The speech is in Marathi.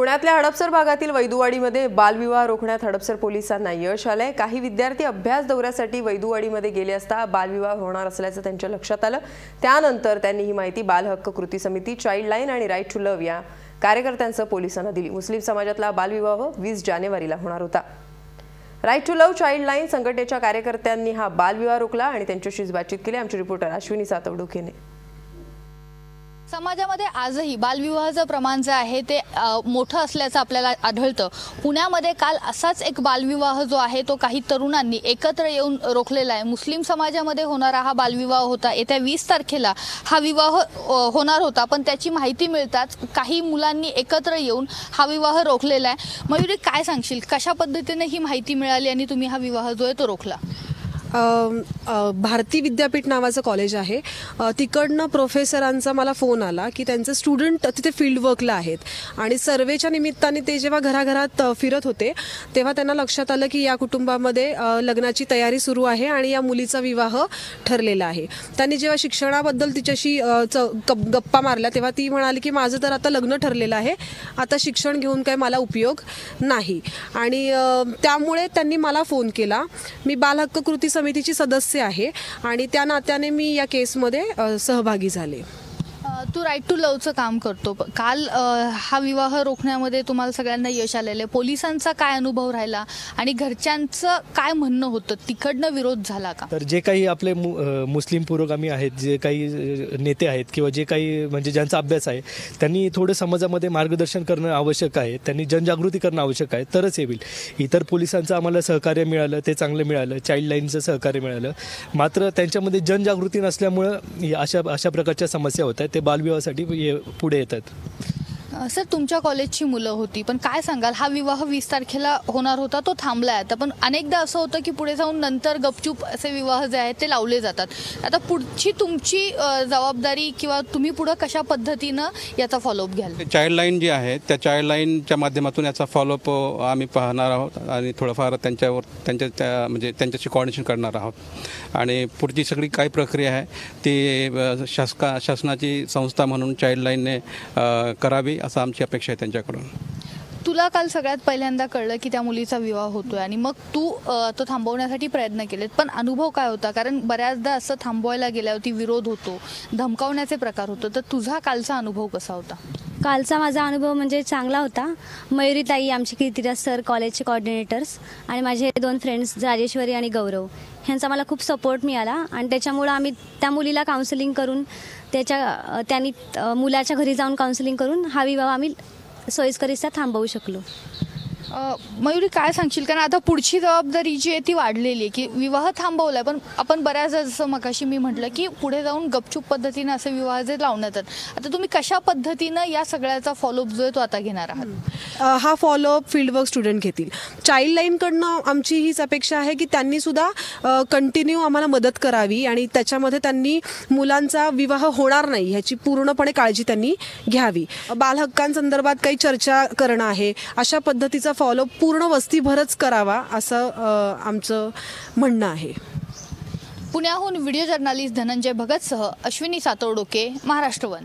पुण्यातल्या हडपसर भागातील वैदुवाडीमध्ये बालविवाह रोखण्यात हडपसर पोलिसांना यश आलंय। काही विद्यार्थी अभ्यास दौऱ्यासाठी वैदुवाडीमध्ये गेले असता बालविवाह होणार असल्याचं त्यांच्या लक्षात आलं। त्यानंतर त्यांनी ही माहिती बाल हक्क कृती समिती, चाइल्ड लाइन आणि राइट टू लव्ह या कार्यकर्त्यांसह पोलिसांना दिली। मुस्लिम समाजातला बालविवाह 20 जानेवारीला होणार होता। Right to love childline संघटनेच्या कार्यकर्त्यांनी हा बालविवाह रोखला आणि त्यांच्याशी बातचीत केली। आमचे रिपोर्टर अश्विनी सातवडुकेने। समाजामध्ये आजही बालविवाहाचं प्रमाण जे आहे ते मोठं असल्याचं आपल्याला आढळतं। पुण्यामध्ये काल असाच एक बालविवाह जो आहे तो काही तरुणांनी एकत्र येऊन रोखलेला आहे। मुस्लिम समाजामध्ये होणारा हा बालविवाह होता। येत्या 20 तारखेला हा विवाह होणार होता, पण त्याची माहिती मिळताच काही मुलांनी एकत्र येऊन हा विवाह रोखलेला आहे। मयुरी, काय सांगशील, कशा पद्धतीने ही माहिती मिळाली आणि तुम्ही हा विवाह जो आहे तो रोखला? भारती विद्यापीठ नावाचं कॉलेज आहे, तिकडनं प्रोफेसरांचा मला फोन आला की त्यांचे स्टुडंट तिथे फील्ड वर्कला आहेत आणि सर्वेच्या निमित्ताने ते जेव्हा घराघरात फिरत होते तेव्हा त्यांना लक्षात आलं की या कुटुंबामध्ये लग्नाची तयारी सुरू आहे आणि या मुलीचा विवाह ठरलेला आहे। त्यांनी जेव्हा शिक्षणाबद्दल तिच्याशी गप्पा मारल्या तेव्हा ती म्हणाली की माझं तर आता लग्न ठरलेलं आहे, आता शिक्षण घेऊन काय मला उपयोग नाही। आणि त्यामुळे त्यांनी मला फोन केला। मी बाल हक्क कृती समितीची सदस्य आहे आणि त्या नात्याने मी या केसमध्ये सहभागी झाले। तू राइट टू लव्हचं काम करतो। काल हा विवाह रोखण्यामध्ये तुम्हाला सगळ्यांना यश आलेलं आहे। पोलिसांचा काय अनुभव राहिला आणि घरच्यांचं काय म्हणणं होतं? तिकडनं विरोध झाला का? तर जे काही आपले मुस्लिम पुरोगामी आहेत, जे काही नेते आहेत किंवा जे काही म्हणजे ज्यांचा अभ्यास आहे, त्यांनी थोडं समाजामध्ये मार्गदर्शन करणं आवश्यक आहे, त्यांनी जनजागृती करणं आवश्यक आहे, तरच हे होईल। इतर पोलिसांचं आम्हाला सहकार्य मिळालं, ते चांगलं मिळालं, चाइल्ड लाईनचं सहकार्य मिळालं, मात्र त्यांच्यामध्ये जनजागृती नसल्यामुळं अशा प्रकारच्या समस्या होत आहेत। ते बालविवाहासाठी पुढे येतात। सर, तुमच्या कॉलेजची मुलं होती, पण काय सांगाल, हा विवाह 20 तारखेला होणार होता, तो थांबलाय आता, पण अनेकदा असं होतं की पुढे जाऊन नंतर गपचूप असे विवाह जे आहेत ते लावले जातात। आता पुढची तुमची जबाबदारी किंवा तुम्ही पुढे कशा पद्धतीनं याचा फॉलोअप घ्याल? चाइल्ड लाईन जी आहे त्या चाइल्ड लाईनच्या माध्यमातून याचा फॉलोअप आम्ही पाहणार आहोत आणि थोडंफार म्हणजे त्यांच्याशी कोऑर्डिनेशन करणार आहोत आणि पुढची सगळी काय प्रक्रिया आहे ती शासनाची संस्था म्हणून चाइल्ड लाईनने करावी असं आमची अपेक्षा आहे त्यांच्याकडून। तुला काल सगळ्यात पहिल्यांदा कळलं की त्या मुलीचा विवाह होतोय आणि मग तू तो थांबवण्यासाठी प्रयत्न केलेत, पण अनुभव काय होता? कारण बऱ्याचदा असं थांबवायला गेल्यावरती विरोध होतो, धमकावण्याचे प्रकार होतो, तर तुझा कालचा अनुभव कसा होता? कालचा माझा अनुभव म्हणजे चांगला होता। मयुरी ताई, आमचे कीर्तिराज सर, कॉलेजचे कोऑर्डिनेटर्स आणि माझे 2 फ्रेंड्स राजेश्वरी आणि गौरव, ह्यांचा मला खूप सपोर्ट मिळाला आणि त्याच्यामुळं आम्ही त्या मुलीला काउन्सिलिंग करून त्यांनी मुलाच्या घरी जाऊन काउन्सिलिंग करून हा विवाह आम्ही सोयीस्करित्या थांबवू शकलो। मयुरी, काय सांगशील, कारण आता पुढची जबाबदारी जी आहे ती वाढलेली आहे की विवाह थांबवलाय, पण आपण बऱ्याचदा जसं मगाशी मी म्हटलं की पुढे जाऊन गपचूप पद्धतीने असे विवाह जे लावण्यात येतात, आता तुम्ही कशा पद्धतीनं या सगळ्याचा फॉलोअप जो आहे तो आता घेणार आहात? हा फॉलोअप फील्ड वर्क स्टुडंट घेतील। चाइल्ड लाईनकडनं आमची हीच अपेक्षा आहे की त्यांनी सुद्धा कंटिन्यू आम्हाला मदत करावी आणि त्याच्यामध्ये त्यांनी मुलांचा विवाह होणार नाही ह्याची पूर्णपणे काळजी त्यांनी घ्यावी। बालहक्कांसंदर्भात काही चर्चा करणं आहे, अशा पद्धतीचा फॉलोअप पूर्ण वस्तीभरच करावा असं आमचं म्हणणं आहे। पुण्याहून व्हिडिओ जर्नलिस्ट धनंजय भगतसह अश्विनी सातवडुके, महाराष्ट्र वन।